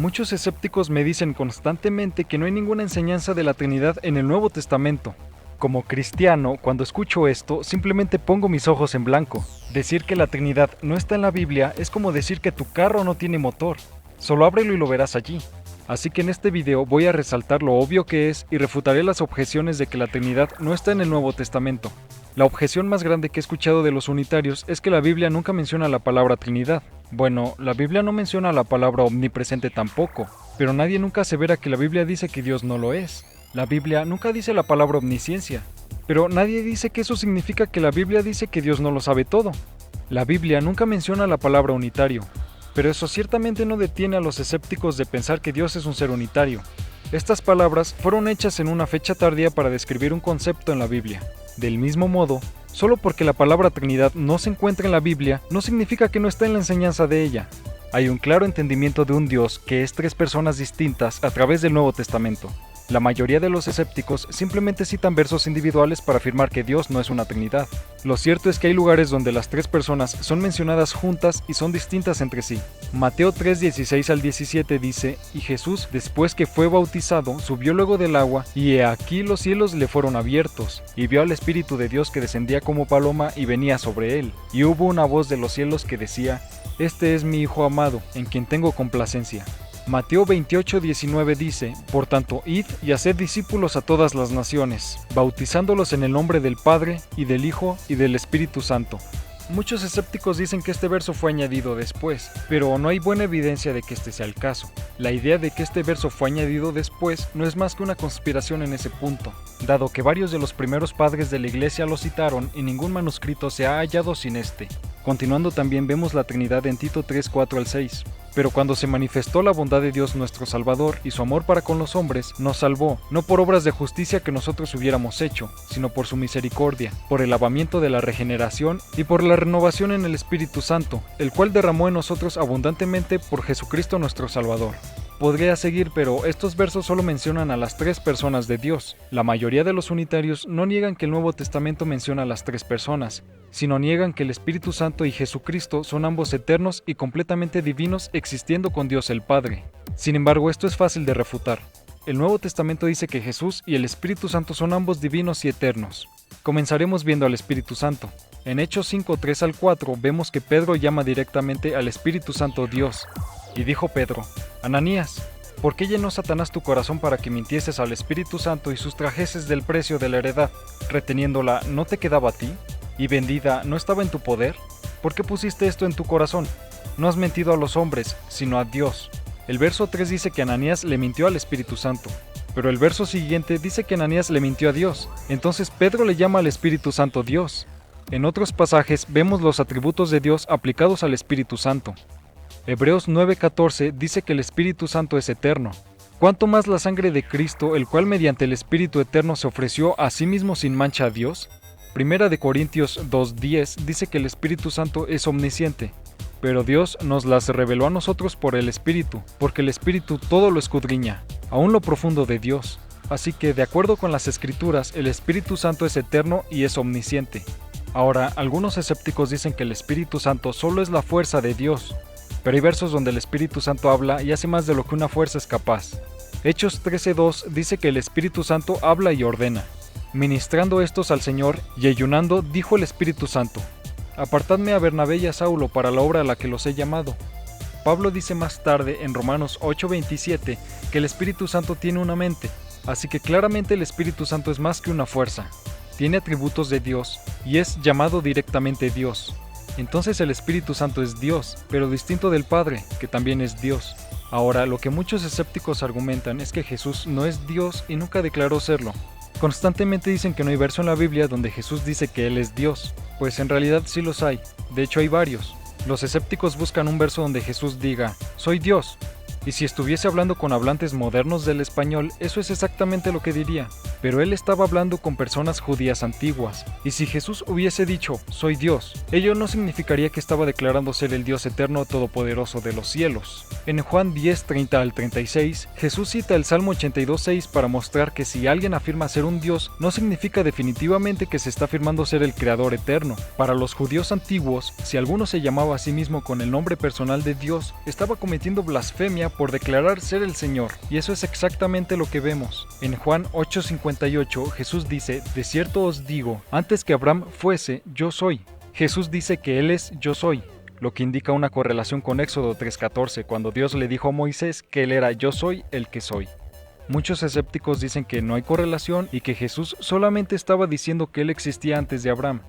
Muchos escépticos me dicen constantemente que no hay ninguna enseñanza de la Trinidad en el Nuevo Testamento. Como cristiano, cuando escucho esto, simplemente pongo mis ojos en blanco. Decir que la Trinidad no está en la Biblia es como decir que tu carro no tiene motor. Solo ábrelo y lo verás allí. Así que en este video voy a resaltar lo obvio que es y refutaré las objeciones de que la Trinidad no está en el Nuevo Testamento. La objeción más grande que he escuchado de los unitarios es que la Biblia nunca menciona la palabra Trinidad. Bueno, la Biblia no menciona la palabra omnipresente tampoco, pero nadie nunca asevera que la Biblia dice que Dios no lo es. La Biblia nunca dice la palabra omnisciencia, pero nadie dice que eso significa que la Biblia dice que Dios no lo sabe todo. La Biblia nunca menciona la palabra unitario, pero eso ciertamente no detiene a los escépticos de pensar que Dios es un ser unitario. Estas palabras fueron hechas en una fecha tardía para describir un concepto en la Biblia. Del mismo modo, solo porque la palabra Trinidad no se encuentra en la Biblia, no significa que no está en la enseñanza de ella. Hay un claro entendimiento de un Dios que es tres personas distintas a través del Nuevo Testamento. La mayoría de los escépticos simplemente citan versos individuales para afirmar que Dios no es una Trinidad. Lo cierto es que hay lugares donde las tres personas son mencionadas juntas y son distintas entre sí. Mateo 3:16 al 17 dice: Y Jesús, después que fue bautizado, subió luego del agua, y he aquí los cielos le fueron abiertos, y vio al Espíritu de Dios que descendía como paloma y venía sobre él. Y hubo una voz de los cielos que decía: Este es mi Hijo amado, en quien tengo complacencia. Mateo 28:19 dice: Por tanto, id y haced discípulos a todas las naciones, bautizándolos en el nombre del Padre, y del Hijo, y del Espíritu Santo. Muchos escépticos dicen que este verso fue añadido después, pero no hay buena evidencia de que este sea el caso. La idea de que este verso fue añadido después no es más que una conspiración en ese punto, dado que varios de los primeros padres de la iglesia lo citaron y ningún manuscrito se ha hallado sin este. Continuando también vemos la Trinidad en Tito 3:4 al 6. Pero cuando se manifestó la bondad de Dios nuestro Salvador y su amor para con los hombres, nos salvó, no por obras de justicia que nosotros hubiéramos hecho, sino por su misericordia, por el lavamiento de la regeneración y por la renovación en el Espíritu Santo, el cual derramó en nosotros abundantemente por Jesucristo nuestro Salvador. Podría seguir, pero estos versos solo mencionan a las tres personas de Dios. La mayoría de los unitarios no niegan que el Nuevo Testamento menciona a las tres personas, sino niegan que el Espíritu Santo y Jesucristo son ambos eternos y completamente divinos existiendo con Dios el Padre. Sin embargo, esto es fácil de refutar. El Nuevo Testamento dice que Jesús y el Espíritu Santo son ambos divinos y eternos. Comenzaremos viendo al Espíritu Santo. En Hechos 5:3 al 4 vemos que Pedro llama directamente al Espíritu Santo Dios. Y dijo Pedro: Ananías, ¿por qué llenó Satanás tu corazón para que mintieses al Espíritu Santo y sustrajeses del precio de la heredad? Reteniéndola, ¿no te quedaba a ti? ¿Y vendida no estaba en tu poder? ¿Por qué pusiste esto en tu corazón? No has mentido a los hombres, sino a Dios. El verso 3 dice que Ananías le mintió al Espíritu Santo, pero el verso siguiente dice que Ananías le mintió a Dios. Entonces Pedro le llama al Espíritu Santo Dios. En otros pasajes vemos los atributos de Dios aplicados al Espíritu Santo. Hebreos 9:14 dice que el Espíritu Santo es eterno. ¿Cuánto más la sangre de Cristo, el cual mediante el Espíritu eterno se ofreció a sí mismo sin mancha a Dios? Primera de Corintios 2:10 dice que el Espíritu Santo es omnisciente, pero Dios nos las reveló a nosotros por el Espíritu, porque el Espíritu todo lo escudriña, aún lo profundo de Dios. Así que, de acuerdo con las Escrituras, el Espíritu Santo es eterno y es omnisciente. Ahora, algunos escépticos dicen que el Espíritu Santo solo es la fuerza de Dios, pero hay versos donde el Espíritu Santo habla y hace más de lo que una fuerza es capaz. Hechos 13:2 dice que el Espíritu Santo habla y ordena. Ministrando estos al Señor y ayunando, dijo el Espíritu Santo: Apartadme a Bernabé y a Saulo para la obra a la que los he llamado. Pablo dice más tarde en Romanos 8:27 que el Espíritu Santo tiene una mente, así que claramente el Espíritu Santo es más que una fuerza. Tiene atributos de Dios y es llamado directamente Dios. Entonces el Espíritu Santo es Dios, pero distinto del Padre, que también es Dios. Ahora, lo que muchos escépticos argumentan es que Jesús no es Dios y nunca declaró serlo. Constantemente dicen que no hay verso en la Biblia donde Jesús dice que Él es Dios, pues en realidad sí los hay, de hecho hay varios. Los escépticos buscan un verso donde Jesús diga: soy Dios. Y si estuviese hablando con hablantes modernos del español, eso es exactamente lo que diría. Pero él estaba hablando con personas judías antiguas, y si Jesús hubiese dicho, soy Dios, ello no significaría que estaba declarando ser el Dios eterno todopoderoso de los cielos. En Juan 10:30 al 36, Jesús cita el Salmo 82:6 para mostrar que si alguien afirma ser un Dios, no significa definitivamente que se está afirmando ser el Creador eterno. Para los judíos antiguos, si alguno se llamaba a sí mismo con el nombre personal de Dios, estaba cometiendo blasfemia por declarar ser el Señor, y eso es exactamente lo que vemos. En Juan 8:58 Jesús dice: de cierto os digo, antes que Abraham fuese, yo soy. Jesús dice que Él es yo soy, lo que indica una correlación con Éxodo 3:14, cuando Dios le dijo a Moisés que Él era yo soy el que soy. Muchos escépticos dicen que no hay correlación y que Jesús solamente estaba diciendo que Él existía antes de Abraham,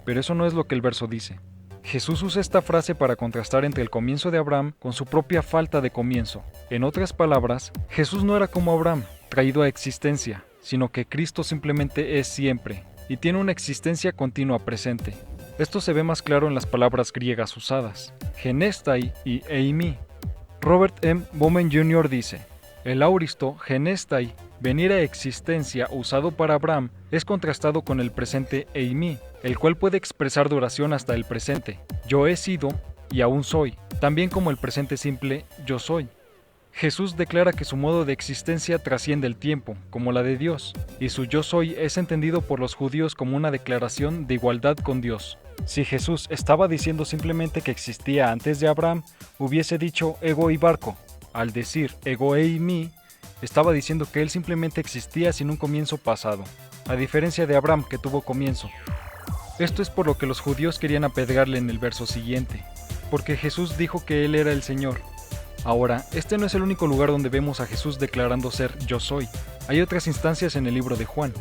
pero eso no es lo que el verso dice. Jesús usa esta frase para contrastar entre el comienzo de Abraham con su propia falta de comienzo. En otras palabras, Jesús no era como Abraham, traído a existencia, sino que Cristo simplemente es siempre, y tiene una existencia continua presente. Esto se ve más claro en las palabras griegas usadas, genestai y eimi. Robert M. Bowman Jr. dice: el auristo genestai, venir a existencia, usado para Abraham, es contrastado con el presente eimi, el cual puede expresar duración hasta el presente. Yo he sido y aún soy, también como el presente simple yo soy. Jesús declara que su modo de existencia trasciende el tiempo, como la de Dios, y su yo soy es entendido por los judíos como una declaración de igualdad con Dios. Si Jesús estaba diciendo simplemente que existía antes de Abraham, hubiese dicho ego y barco. Al decir ego eimi, estaba diciendo que él simplemente existía sin un comienzo pasado, a diferencia de Abraham, que tuvo comienzo. Esto es por lo que los judíos querían apedrearle en el verso siguiente, porque Jesús dijo que él era el Señor. Ahora, este no es el único lugar donde vemos a Jesús declarando ser yo soy. Hay otras instancias en el libro de Juan.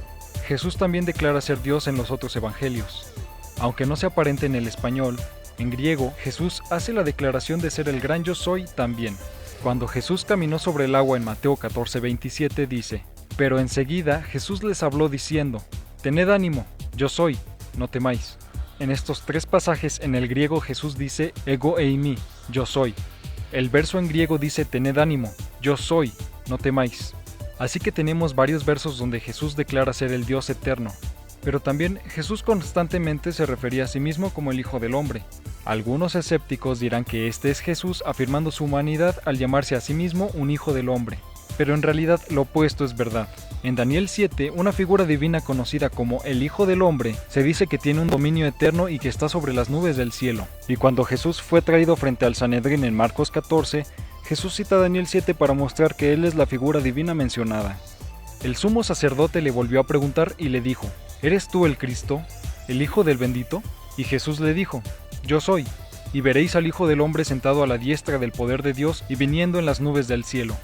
Jesús también declara ser Dios en los otros evangelios. Aunque no se aparente en el español, en griego Jesús hace la declaración de ser el gran yo soy también. Cuando Jesús caminó sobre el agua en Mateo 14:27 dice: pero enseguida Jesús les habló diciendo: tened ánimo, yo soy, no temáis. En estos tres pasajes en el griego Jesús dice ego eimi, yo soy. El verso en griego dice tened ánimo, yo soy, no temáis. Así que tenemos varios versos donde Jesús declara ser el Dios eterno. Pero también Jesús constantemente se refería a sí mismo como el Hijo del Hombre. Algunos escépticos dirán que este es Jesús afirmando su humanidad al llamarse a sí mismo un Hijo del Hombre. Pero en realidad lo opuesto es verdad. En Daniel 7, una figura divina conocida como el Hijo del Hombre se dice que tiene un dominio eterno y que está sobre las nubes del cielo. Y cuando Jesús fue traído frente al Sanedrín en Marcos 14, Jesús cita Daniel 7 para mostrar que él es la figura divina mencionada. El sumo sacerdote le volvió a preguntar y le dijo: ¿eres tú el Cristo, el Hijo del Bendito? Y Jesús le dijo: yo soy, y veréis al Hijo del Hombre sentado a la diestra del poder de Dios y viniendo en las nubes del cielo.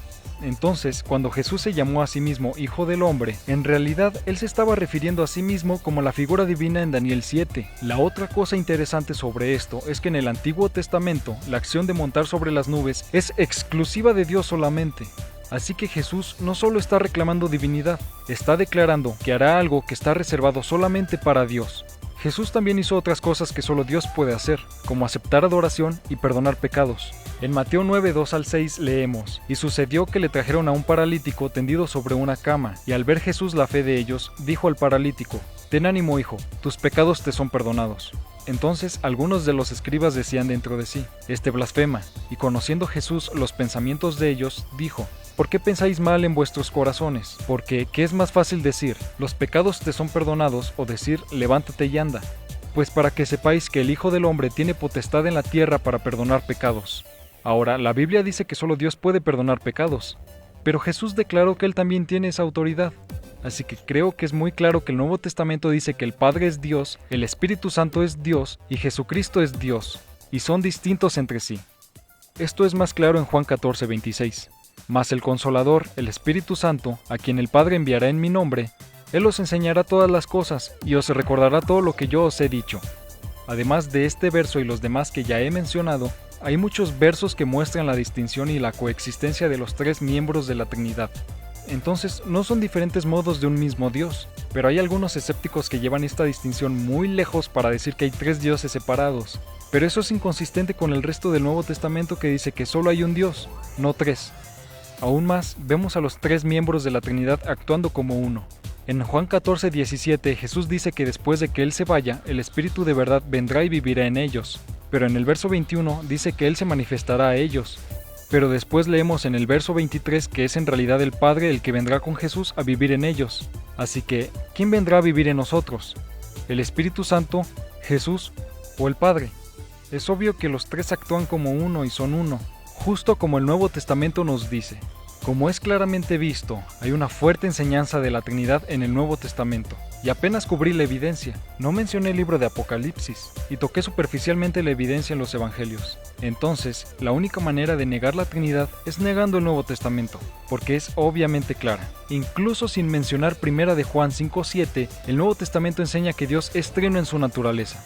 Entonces, cuando Jesús se llamó a sí mismo Hijo del Hombre, en realidad él se estaba refiriendo a sí mismo como la figura divina en Daniel 7. La otra cosa interesante sobre esto es que en el Antiguo Testamento, la acción de montar sobre las nubes es exclusiva de Dios solamente. Así que Jesús no solo está reclamando divinidad, está declarando que hará algo que está reservado solamente para Dios. Jesús también hizo otras cosas que solo Dios puede hacer, como aceptar adoración y perdonar pecados. En Mateo 9:2-6 leemos: y sucedió que le trajeron a un paralítico tendido sobre una cama, y al ver Jesús la fe de ellos, dijo al paralítico: ten ánimo, hijo, tus pecados te son perdonados. Entonces algunos de los escribas decían dentro de sí: este blasfema, y conociendo Jesús los pensamientos de ellos, dijo: ¿por qué pensáis mal en vuestros corazones? Porque, ¿qué es más fácil decir, los pecados te son perdonados, o decir, levántate y anda? Pues para que sepáis que el Hijo del Hombre tiene potestad en la tierra para perdonar pecados. Ahora, la Biblia dice que solo Dios puede perdonar pecados, pero Jesús declaró que Él también tiene esa autoridad. Así que creo que es muy claro que el Nuevo Testamento dice que el Padre es Dios, el Espíritu Santo es Dios y Jesucristo es Dios, y son distintos entre sí. Esto es más claro en Juan 14:26. Mas el Consolador, el Espíritu Santo, a quien el Padre enviará en mi nombre, Él os enseñará todas las cosas y os recordará todo lo que yo os he dicho. Además de este verso y los demás que ya he mencionado, hay muchos versos que muestran la distinción y la coexistencia de los tres miembros de la Trinidad. Entonces, no son diferentes modos de un mismo Dios, pero hay algunos escépticos que llevan esta distinción muy lejos para decir que hay tres dioses separados. Pero eso es inconsistente con el resto del Nuevo Testamento que dice que solo hay un Dios, no tres. Aún más, vemos a los tres miembros de la Trinidad actuando como uno. En Juan 14:17, Jesús dice que después de que Él se vaya, el Espíritu de verdad vendrá y vivirá en ellos. Pero en el verso 21 dice que Él se manifestará a ellos. Pero después leemos en el verso 23 que es en realidad el Padre el que vendrá con Jesús a vivir en ellos. Así que, ¿quién vendrá a vivir en nosotros? ¿El Espíritu Santo, Jesús o el Padre? Es obvio que los tres actúan como uno y son uno. justo como el Nuevo Testamento nos dice. Como es claramente visto, hay una fuerte enseñanza de la Trinidad en el Nuevo Testamento, y apenas cubrí la evidencia. No mencioné el libro de Apocalipsis, y toqué superficialmente la evidencia en los Evangelios. Entonces, la única manera de negar la Trinidad es negando el Nuevo Testamento, porque es obviamente clara. Incluso sin mencionar 1 de Juan 5:7, el Nuevo Testamento enseña que Dios es trino en su naturaleza.